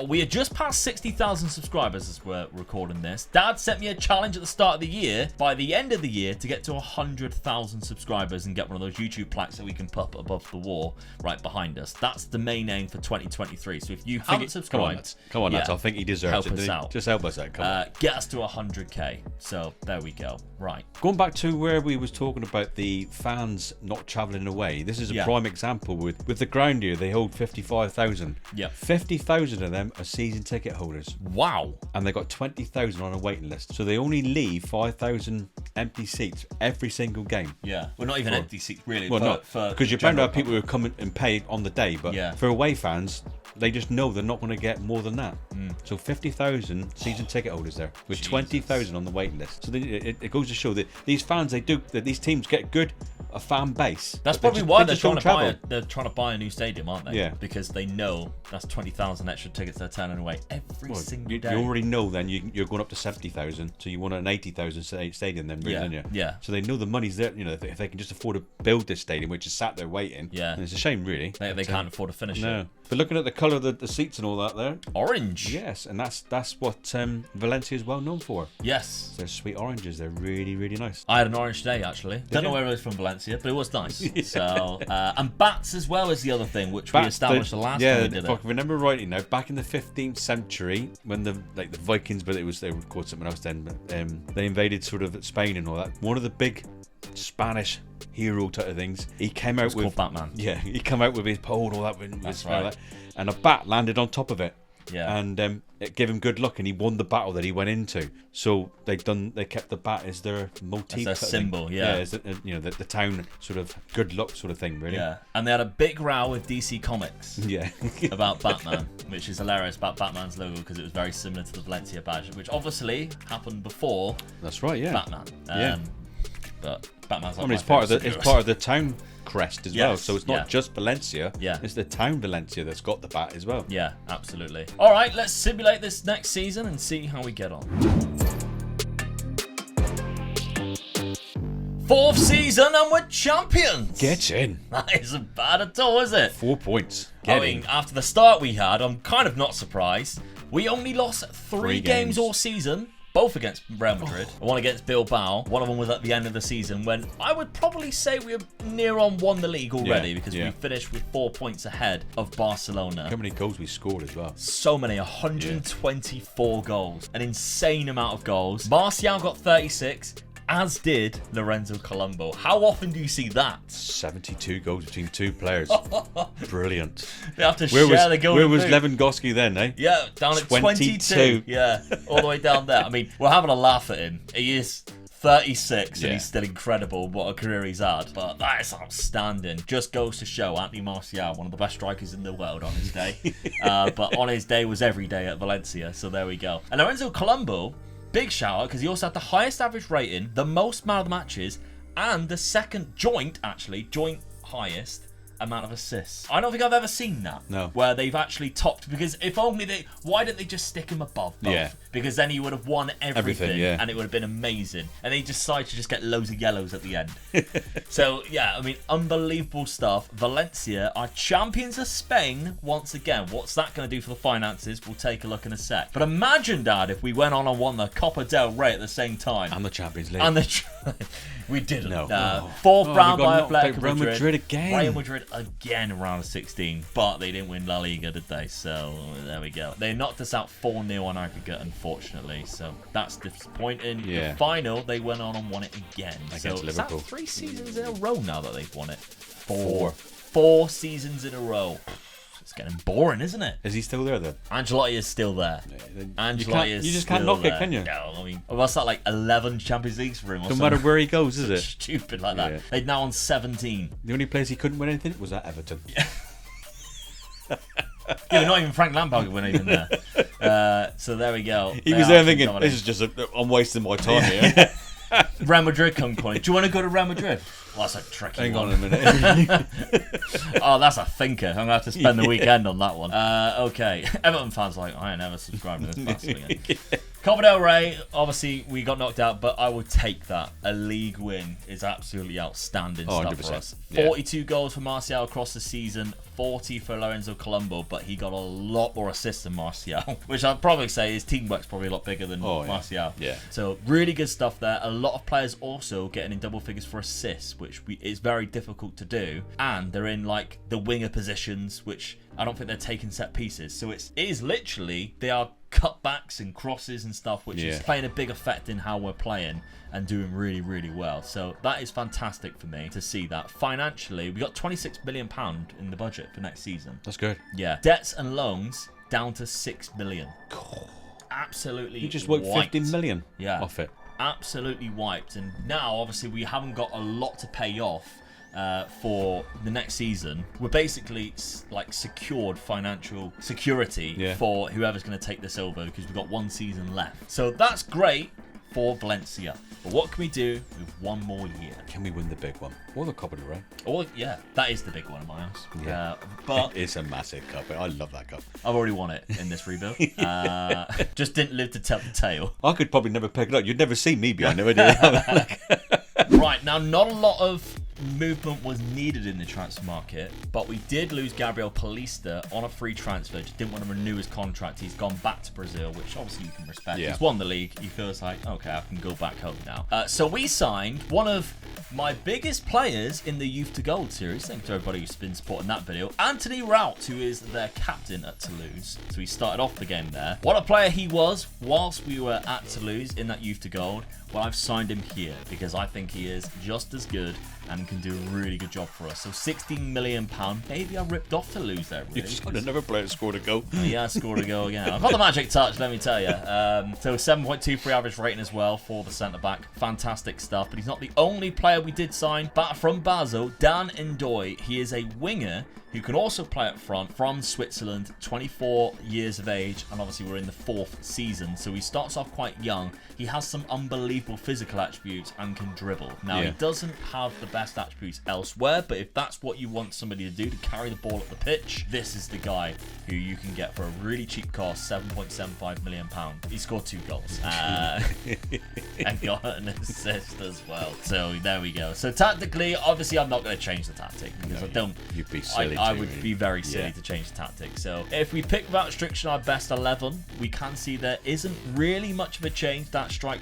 We are just past 60,000 subscribers as we're recording this. Dad sent me a challenge at the start of the year, by the end of the year, to get to 100,000 subscribers and get one of those YouTube plaques that we can put above the wall right behind us. That's the main aim for 2023. So if you haven't subscribed, come on, I think he deserves help it. us out. Just help us out. Come on. Get us to 100k. So there we go. Right. Going back to where we was talking about the fans not travelling away, this is a prime example with the ground here. They hold 55,000. Yeah. 50,000 of them are season ticket holders. Wow. And they got 20,000 on a waiting list. So they only leave 5,000 empty seats every single game. Yeah. Well, not even empty seats, really. Well, not because you're bound to have people who come and pay on the day, but for away fans, they just know they're not going to get more than that. So 50,000 season ticket holders there, with 20,000 on the waiting list. So it goes to show that these fans, that these teams get a fan base. That's probably why they're trying to buy a new stadium, aren't they? Yeah. Because they know that's 20,000 extra tickets they're turning away every single day. You already know then you're going up to 70,000, so you want an 80,000 stadium then, really, don't you? Yeah. So they know the money's there. You know, if they can just afford to build this stadium, which is sat there waiting. Yeah. And it's a shame, really. They can't afford to finish it. But looking at the colour of the seats and all that there. Orange. Yes, and that's what Valencia is well known for. Yes. They're sweet oranges. They're really, really nice. I had an orange today, actually. Don't know where it was from Valencia, but it was nice. So, and bats as well is the other thing, which we established the last time we did if I can remember rightly now, back in the 15th century, when the Vikings, but they were called something else then, but, they invaded sort of Spain and all that. One of the big Spanish hero type of things, he came out with Batman. Yeah, he came out with his pole and all that. That's right. And a bat landed on top of it. Yeah. And it gave him good luck, and he won the battle that he went into. So they kept the bat as their motif, as their symbol. Yeah. As the town sort of good luck sort of thing, really. Yeah. And they had a big row with DC Comics. Yeah. About Batman, which is hilarious about Batman's logo, because it was very similar to the Valencia badge, which obviously happened before. That's right. Yeah. Batman. But Batman's. It's part of the town crest as well, so it's not just Valencia, it's the town Valencia that's got the bat as well. Yeah, absolutely. All right, let's simulate this next season and see how we get on. 4th season and we're champions. Get in. That isn't bad at all, is it? 4 points. I mean, after the start we had, I'm kind of not surprised. We only lost 3 games all season. Both against Real Madrid. One against Bilbao. One of them was at the end of the season when I would probably say we were near on won the league already because we finished with 4 points ahead of Barcelona. How many goals we scored as well? So many, 124 goals. An insane amount of goals. Martial got 36, as did Lorenzo Colombo. How often do you see that? 72 goals between 2 players. Brilliant. They have to share the goal. Where was Lewandowski then, eh? Yeah, down at 22. Yeah, all the way down there. I mean, we're having a laugh at him. He is 36 and he's still incredible. What a career he's had. But that is outstanding. Just goes to show Anthony Martial, one of the best strikers in the world on his day. But on his day was every day at Valencia. So there we go. And Lorenzo Colombo, big shout out because he also had the highest average rating, the most man of the matches, and the second joint highest amount of assists. I don't think I've ever seen that. No. Where they've actually topped, because if only why didn't they just stick him above both? Yeah. Because then he would have won everything yeah. and it would have been amazing. And they decided to just get loads of yellows at the end. So, yeah, I mean, unbelievable stuff. Valencia are champions of Spain once again. What's that going to do for the finances? We'll take a look in a sec. But imagine, Dad, if we went on and won the Copa del Rey at the same time. And the Champions League. And we didn't. No. Fourth round by Atletico Real Madrid again. Real Madrid again in round of 16. But they didn't win La Liga, did they? So there we go. They knocked us out 4-0 on aggregate, unfortunately. So that's disappointing. Yeah. The final, they went on and won it again. Against Liverpool. Is that 3 seasons in a row now that they've won it? 4. 4. 4 seasons in a row. It's getting boring, isn't it? Is he still there then? Ancelotti is still there. Ancelotti you just can't knock it, can you? No, I mean, what's that, like 11 Champions Leagues for him? No matter where he goes, is it? Stupid like that. Yeah. They're now on 17. The only place he couldn't win anything was at Everton. Yeah, not even Frank Lampard could win anything there. So there we go. He was there thinking, this is just I'm wasting my time here. Real Madrid come calling. Do you want to go to Real Madrid? Well, that's a tricky Hang one. on a minute. Oh, that's a thinker. I'm going to have to spend the weekend on that one. Okay. Everton fans are like, I ain't never subscribed to this bastard again. Copa del Rey, obviously, we got knocked out, but I would take that. A league win is absolutely outstanding stuff for us. 42 goals for Martial across the season, 40 for Lorenzo Colombo, but he got a lot more assists than Martial, which I'd probably say his teamwork's probably a lot bigger than Martial. Yeah. So really good stuff there. A lot of players also getting in double figures for assists, which is very difficult to do. And they're in like the winger positions, which I don't think they're taking set pieces. So it is literally, they are cutbacks and crosses and stuff, which is playing a big effect in how we're playing and doing really, really well. So that is fantastic for me to see that. Financially, we got £26 million in the budget for next season. That's good. Yeah. Debts and loans down to £6 million. Absolutely. You just wiped 15 million off it. Absolutely wiped. And now, obviously, we haven't got a lot to pay off for the next season. We're basically like secured financial security for whoever's going to take this over, because we've got 1 season left. So that's great for Valencia. But what can we do with 1 more year? Can we win the big one? Or the Copa del Rey? Oh, yeah, that is the big one in my house. Yeah. But it's a massive cup. I love that cup. I've already won it in this rebuild. Just didn't live to tell the tale. I could probably never pick it up. You'd never see me behind it, would you? Right, now not a lot of movement was needed in the transfer market, but we did lose Gabriel Paulista on a free transfer. Just didn't want to renew his contract. He's gone back to Brazil, which obviously you can respect. He's won the league. He feels like, okay, I can go back home now. So we signed one of my biggest players in the Youth to Gold series. Thanks to everybody who's been supporting that video. Anthony Rout, who is their captain at Toulouse. So he started off the game there. What a player he was whilst we were at Toulouse in that Youth to Gold. Well, I've signed him here because I think he is just as good and can do a really good job for us. So £16 million. Maybe I ripped off Toulouse there, really. You just got another player scored a goal. Yeah, I scored a goal again. I've got the magic touch, let me tell you. So 7.23 average rating as well for the centre-back. Fantastic stuff. But he's not the only player we did sign. But from Basel, Dan Ndoye. He is a winger who can also play up front from Switzerland, 24 years of age, and obviously we're in the 4th season, so he starts off quite young. He has some unbelievable unbelievable physical attributes and can dribble. Now, he doesn't have the best attributes elsewhere, but if that's what you want somebody to do, to carry the ball up the pitch, this is the guy who you can get for a really cheap cost, £7.75 million. He scored 2 goals and got an assist as well. So there we go. So tactically, obviously, I'm not going to change the tactic because I don't. You'd be silly. I would be very silly to change the tactic. So if we pick without restriction our best 11, we can see there isn't really much of a change. That strike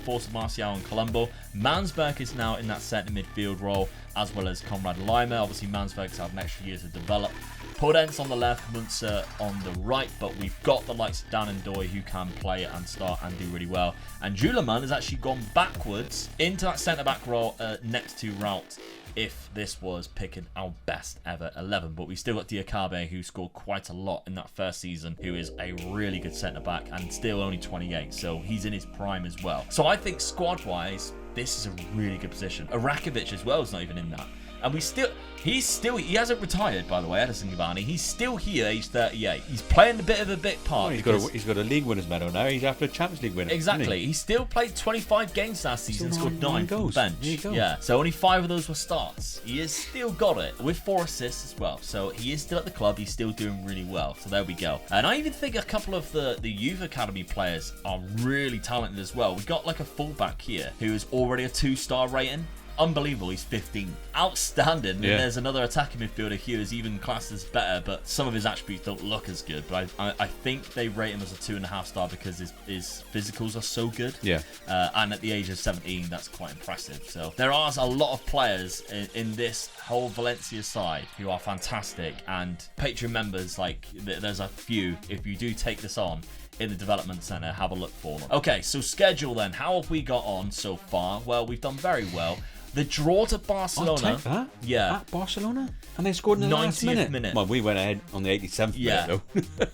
force of Martial and Colombo. Mansberg is now in that centre midfield role, as well as Conrad Lima. Obviously, Mansberg's had an extra year to develop. Podence on the left, Munzer on the right, but we've got the likes of Dan and Doy who can play and start and do really well. And Juleman has actually gone backwards into that centre-back role next to Rout, if this was picking our best ever 11. But we still got Diakabe, who scored quite a lot in that first season, who is a really good centre-back and still only 28, so he's in his prime as well. So I think squad-wise, this is a really good position. Arakovic as well is not even in that. And he hasn't retired, by the way, Edison Cavani. He's still here, age 38. He's playing a bit of a bit part. Well, he's got a league winners medal now. He's after a Champions League winner. Exactly. He still played 25 games last season, scored 9 goals. Bench. Yeah. So only 5 of those were starts. He has still got it with 4 assists as well. So he is still at the club. He's still doing really well. So there we go. And I even think a couple of the youth academy players are really talented as well. We got like a fullback here who is already a 2-star rating. Unbelievable, he's 15. Outstanding. And there's another attacking midfielder here who's even classed as better, but some of his attributes don't look as good. But I think they rate him as a 2.5-star because his physicals are so good. Yeah. And at the age of 17, that's quite impressive. So there are a lot of players in this whole Valencia side who are fantastic. And Patreon members, like, there's a few. If you do take this on in the development center, have a look for them. Okay, so schedule then. How have we got on so far? Well, we've done very well. The draw to Barcelona. I'll take that. Yeah. At Barcelona? And they scored in the last minute. Well, we went ahead on the 87th minute,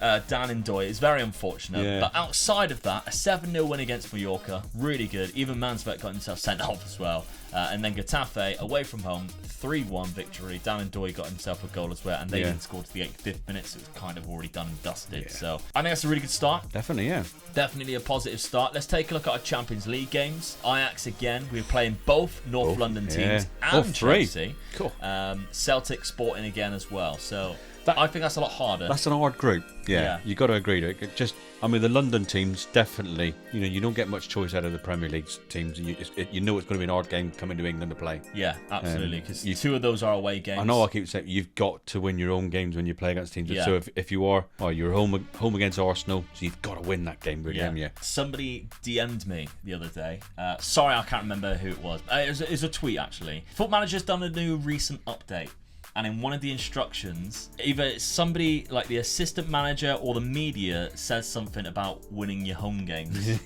though. Dan and Doy is very unfortunate. Yeah. But outside of that, a 7-0 win against Mallorca. Really good. Even Mansberg got himself sent off as well. And then Getafe, away from home, 3-1 victory. Dan and Doy got himself a goal as well. And they didn't score to the 85th minute, so it's kind of already done and dusted. Yeah. So I think that's a really good start. Definitely, yeah. Definitely a positive start. Let's take a look at our Champions League games. Ajax again. We're playing both North London teams and Chelsea. Cool. Celtic Sporting again as well. So I think that's a lot harder. That's an hard group. Yeah. You got to agree. The London teams definitely. You don't get much choice out of the Premier League teams. You know it's going to be an hard game coming to England to play. Yeah, absolutely. Because 2 of those are away games. I know. I keep saying you've got to win your own games when you play against teams. Yeah. So if you are, you're home against Arsenal, so you've got to win that game, really, haven't you? Somebody DM'd me the other day. Sorry, I can't remember who it was. It was a tweet actually. Foot Manager's done a new recent update. And in one of the instructions, either somebody like the assistant manager or the media says something about winning your home games.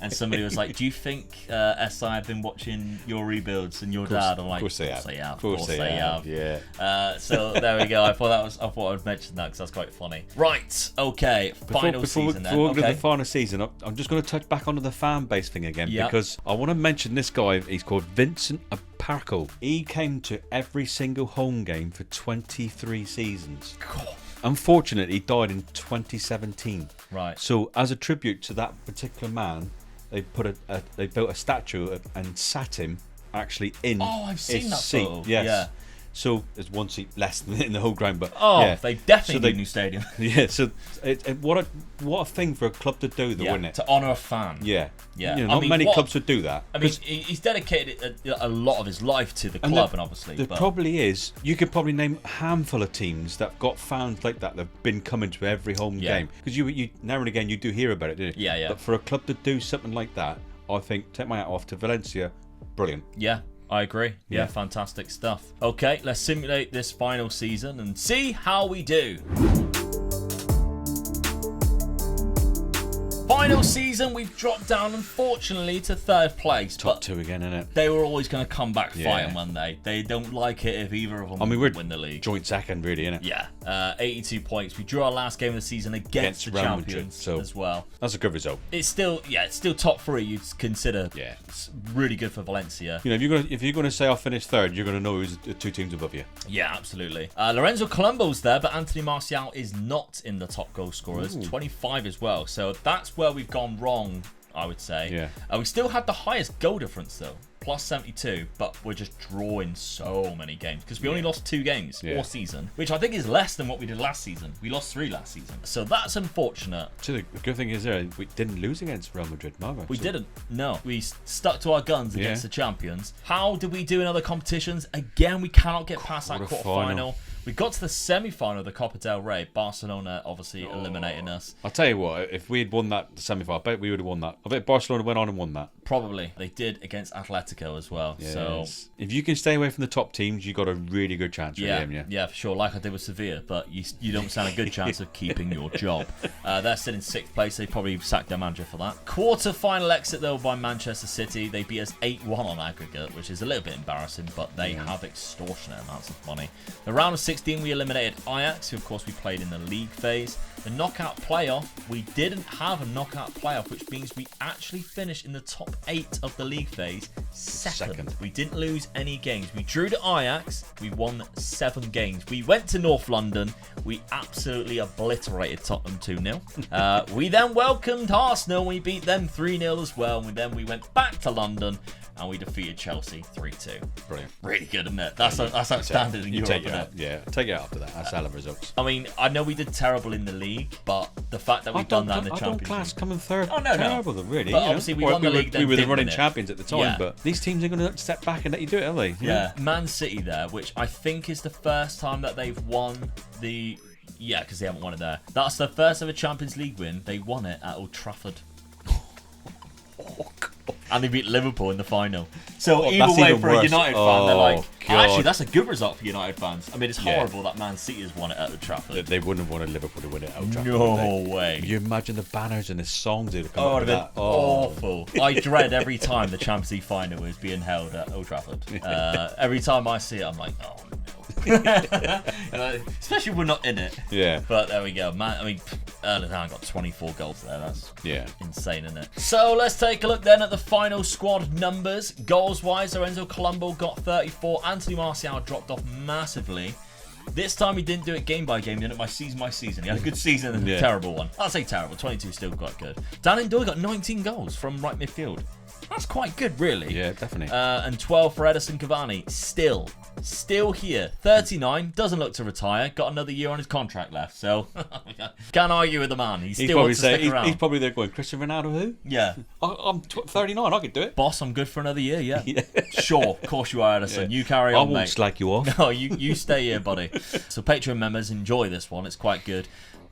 And somebody was like, do you think SI have been watching your rebuilds and your dad? I'm like, of course they have. Of course they have. Yeah. So there we go. I thought I'd mention that because that's quite funny. Right. Okay. Final season then. Before we go to the final season, I'm just going to touch back onto the fan base thing again because I want to mention this guy. He's called Vincent Parco. He came to every single home game for 23 seasons. God. Unfortunately, he died in 2017. Right. So, as a tribute to that particular man, they built a statue and sat him actually in. Oh, I've seen that seat. photo. Yes. Yeah. So there's one seat less than in the whole ground, but they definitely need a new stadium. Yeah, so what a thing for a club to do, though, isn't it? To honour a fan. Yeah. Not many clubs would do that. I mean, he's dedicated a lot of his life to the club, and obviously. The probably is, you could probably name a handful of teams that have got fans like that have been coming to every home game. Because you now and again you do hear about it, don't you? Yeah. But for a club to do something like that, I think, take my hat off to Valencia, brilliant. Yeah. I agree. Yeah, fantastic stuff. Okay, let's simulate this final season and see how we do. Final season, we've dropped down, unfortunately, to 3rd place. Top 2 again, innit? They were always going to come back fighting one day. They don't like it if either of them win the league. Joint second, really, innit? Yeah, 82 points. We drew our last game of the season against the champions as well. That's a good result. It's still top 3. You'd consider. Yeah, it's really good for Valencia. If you're going to say I'll finish 3rd, you're going to know who's the 2 teams above you. Yeah, absolutely. Lorenzo Colombo's there, but Anthony Martial is not in the top goal scorers. 25 as well. So that's where we've gone wrong I would say. Yeah. We still had the highest goal difference though, plus 72, but we're just drawing so many games because we only lost 2 games all season, which I think is less than what we did last season. We lost 3 last season, so that's unfortunate. So the good thing is we didn't lose against Real Madrid, neither. We didn't. No, we stuck to our guns against the champions. How did we do in other competitions? Again, we cannot get past that quarter-final. We got to the semi-final of the Copa del Rey. Barcelona obviously eliminating us. I'll tell you what, if we had won that semi-final, I bet we would have won that. I bet Barcelona went on and won that. Probably. They did against Atletico as well. Yes. So if you can stay away from the top teams, you got a really good chance. Yeah, for sure. Like I did with Sevilla, but you don't stand a good chance of keeping your job. They're still in 6th place. They probably sacked their manager for that. Quarter-final exit though by Manchester City. They beat us 8-1 on aggregate, which is a little bit embarrassing, but they have extortionate amounts of money. The round of 16, we eliminated Ajax, who of course we played in the league phase. The knockout playoff, we didn't have a knockout playoff, which means we actually finished in the top 8 of the league phase second. We didn't lose any games. We drew to Ajax, we won 7 games. We went to North London, we absolutely obliterated Tottenham 2-0. We then welcomed Arsenal, we beat them 3-0 as well, and then we went back to London and we defeated Chelsea 3-2. Brilliant. Really good, isn't it? That's outstanding in Europe, isn't it? Yeah, take it out after that. That's hell of results. I mean, I know we did terrible in the league, but the fact that we've done that in the Champions League. I don't class coming third. Oh, no. Terrible, really. But obviously we won the league, then we were the didn't running win it. champions at the time, but these teams are going to step back and let you do it, are they? Yeah. Man City there, which I think is the first time that they've won the... Yeah, because they haven't won it there. That's the first ever Champions League win. They won it at Old Trafford. And they beat Liverpool in the final. So either way, for a United fan, they're like, actually, that's a good result for United fans. I mean, it's horrible that Man City has won it at Old Trafford. They wouldn't have wanted Liverpool to win it at Old Trafford. No way. You imagine the banners and the songs that would come up with that. Awful. I dread every time the Champions League final is being held at Old Trafford. Every time I see it, I'm like, oh no. Especially if we're not in it. Yeah. But there we go. Man, I mean, Erling Haaland got 24 goals there. That's insane, isn't it? So let's take a look then at the final squad numbers. Goals-wise, Lorenzo Colombo got 34. Anthony Martial dropped off massively. This time he didn't do it game by game. He did it by season. He had a good season and a terrible one. I'll say terrible. 22 still quite good. Dan Ndoye got 19 goals from right midfield. That's quite good, really. Yeah, definitely. And 12 for Edison Cavani. Still here. 39. Doesn't look to retire. Got another year on his contract left. So, can't argue with the man. He still wants to stick around. He's probably there going, Cristiano Ronaldo who? Yeah. I'm 39. I can do it. Boss, I'm good for another year, yeah. Sure, of course you are, Edison. You carry on, mate. I won't slack you off. No, you stay here, buddy. So Patreon members, enjoy this one. It's quite good.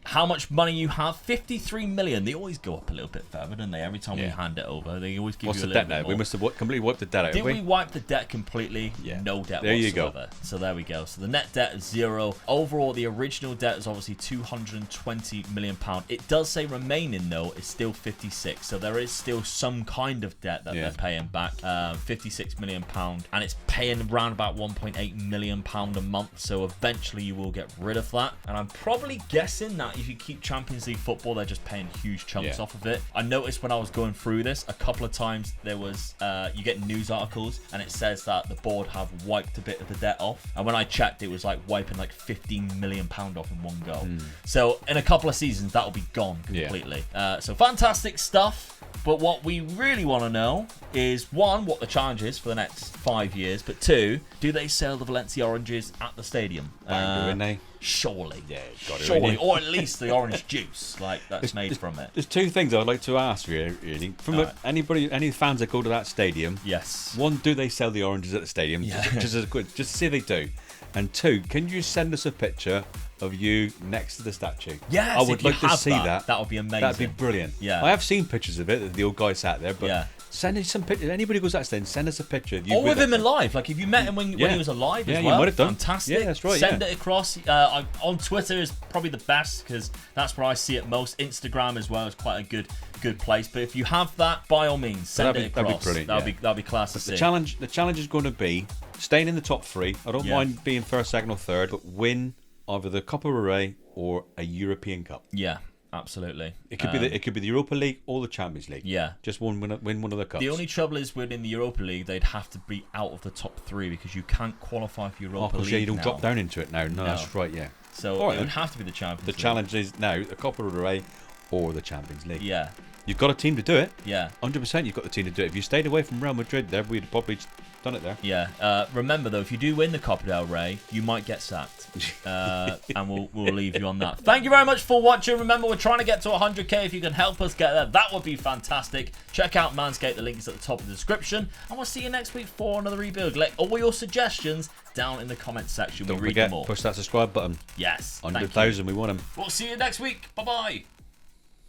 How much money you have? 53 million. They always go up a little bit further, don't they? Every time we hand it over, they always give you a little bit more. We must have completely wiped the debt out. Did we wipe the debt completely? Yeah. No debt there whatsoever. You go. So there we go. So the net debt is 0. Overall, the original debt is obviously £220 million. It does say remaining, though, is still 56. So there is still some kind of debt that they're paying back. £56 million. And it's paying around about £1.8 million a month. So eventually you will get rid of that. And I'm probably guessing that if you keep Champions League football, they're just paying huge chunks off of it. I noticed when I was going through this, a couple of times there was, you get news articles and it says that the board have wiped a bit of the debt off. And when I checked, it was like wiping like £15 million off in one go. So in a couple of seasons, that'll be gone completely. So fantastic stuff. But what we really want to know is, 1, what the challenge is for the next 5 years, but 2, do they sell the Valencia oranges at the stadium? Wouldn't they? Surely. Yeah, got it. Surely. Or at least the orange juice, like that's made from it. There's 2 things I'd like to ask you, really. From any fans that go to that stadium. Yes. 1, do they sell the oranges at the stadium? Yeah. Just to see if they do. And 2, can you send us a picture of you next to the statue? Yes, I would like to see that. That would be amazing. That'd be brilliant. Yeah. I have seen pictures of it, the old guy sat there, but send us some pictures. Anybody who goes that stadium, send us a picture of you. Or with him alive. Like if you met him when he was alive as well. you might have done. Fantastic. Yeah, that's right. Send it across. On Twitter is probably the best because that's where I see it most. Instagram as well is quite a good place. But if you have that, by all means, send it across. That'd be brilliant. That'd be class to see. The challenge is going to be staying in the top 3. I don't mind being first, second, or third, but win either the Copa del Rey or a European Cup. Yeah, absolutely. It could be the Europa League or the Champions League. Yeah, just win one of the cups. The only trouble is winning the Europa League, they'd have to be out of the top 3 because you can't qualify for Europa League. You don't drop down into it now. No, that's right. Yeah. So it would have to be the Champions League. The challenge is now the Copa del Rey or the Champions League. Yeah. You've got a team to do it. Yeah. 100% you've got the team to do it. If you stayed away from Real Madrid there, we'd probably done it there. Yeah. Remember, though, if you do win the Copa del Rey, you might get sacked. And we'll leave you on that. Thank you very much for watching. Remember, we're trying to get to 100k. If you can help us get there, that would be fantastic. Check out Manscaped. The link is at the top of the description. And we'll see you next week for another rebuild. Let all your suggestions down in the comments section. Don't we read forget, them all. push that subscribe button. Yes. 100,000, we want them. We'll see you next week. Bye-bye.